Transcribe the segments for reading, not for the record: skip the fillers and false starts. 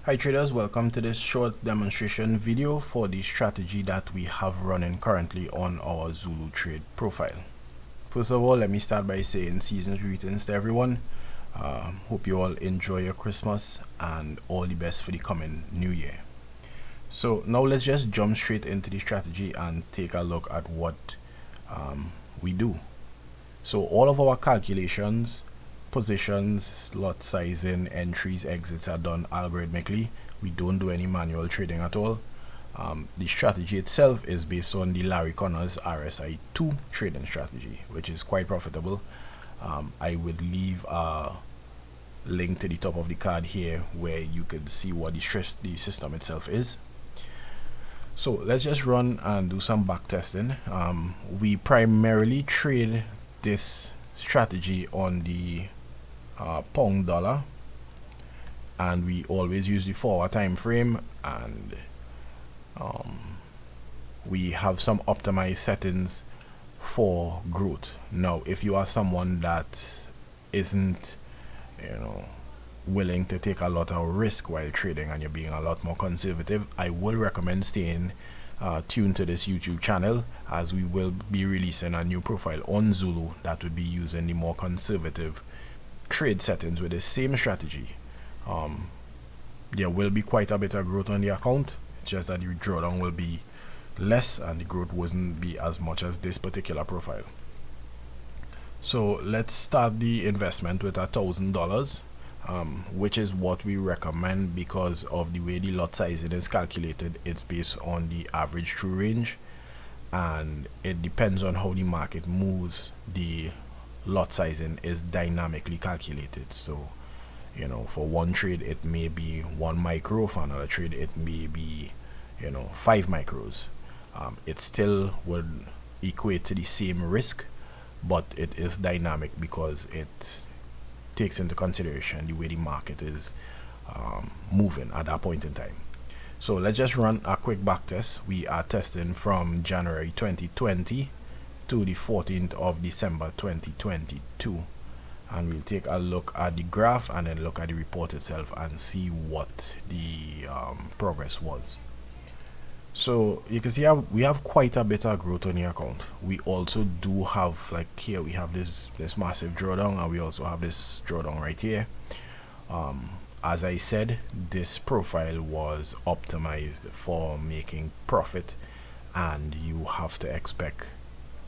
Hi traders, welcome to this short demonstration video for the strategy that we have running currently on our Zulu Trade profile. First of all, let me start by saying season's greetings to everyone. Hope you all enjoy your Christmas and all the best for the coming new year. So now let's just jump straight into the strategy and take a look at what we do. So all of our calculations, positions, lot sizing, entries, exits are done algorithmically. We don't do any manual trading at all. The strategy itself is based on the Larry Connor's RSI2 trading strategy, which is quite profitable. I would leave a link to the top of the card here where you can see what the system itself is. So let's just run and do some back testing. We primarily trade this strategy on the pound dollar, and we always use the 4-hour time frame, and we have some optimized settings for growth. Now if you are someone that isn't willing to take a lot of risk while trading and you're being a lot more conservative, I will recommend staying tuned to this YouTube channel, as we will be releasing a new profile on Zulu that would be using the more conservative trade settings with the same strategy. There will be quite a bit of growth on the account. It's just that the drawdown will be less and the growth won't be as much as this particular profile. So let's start the investment with $1,000, which is what we recommend because of the way the lot sizing is calculated. It's based on the average true range, and it depends on how the market moves. The lot sizing is dynamically calculated, so for one trade it may be 1 micro, for another trade it may be 5 micros. It still would equate to the same risk, but it is dynamic because it takes into consideration the way the market is moving at that point in time. So let's just run a quick back test. We are testing from January 2020 to the 14th of December 2022, and we'll take a look at the graph and then look at the report itself and see what the progress was. So you can see we have quite a bit of growth on the account. We also do have, like here we have this massive drawdown, and we also have this drawdown right here. As I said, this profile was optimized for making profit, and you have to expect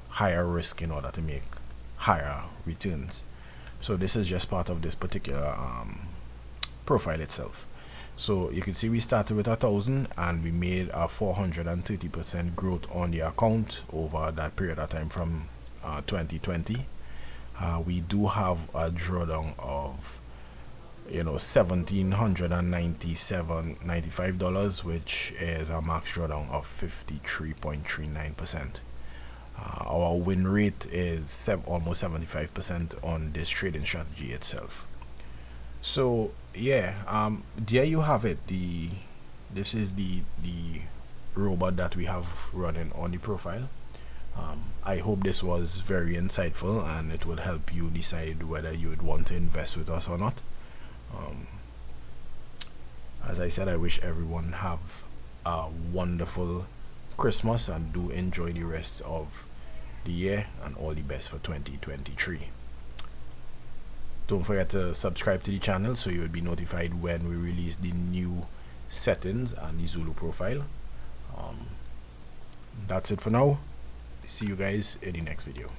higher risk in order to make higher returns. So this is just part of this particular profile itself. So you can see we started with 1,000 and we made a 430% growth on the account over that period of time from 2020. We do have a drawdown of $1,795, which is a max drawdown of 53.39%. Our win rate is almost 75% on this trading strategy itself. So yeah, there you have it. This is the robot that we have running on the profile. I hope this was very insightful and it will help you decide whether you would want to invest with us or not. As I said, I wish everyone have a wonderful Christmas and do enjoy the rest of the year, and all the best for 2023. Don't forget to subscribe to the channel so you will be notified when we release the new settings and the Zulu profile. That's it for now. See you guys in the next video.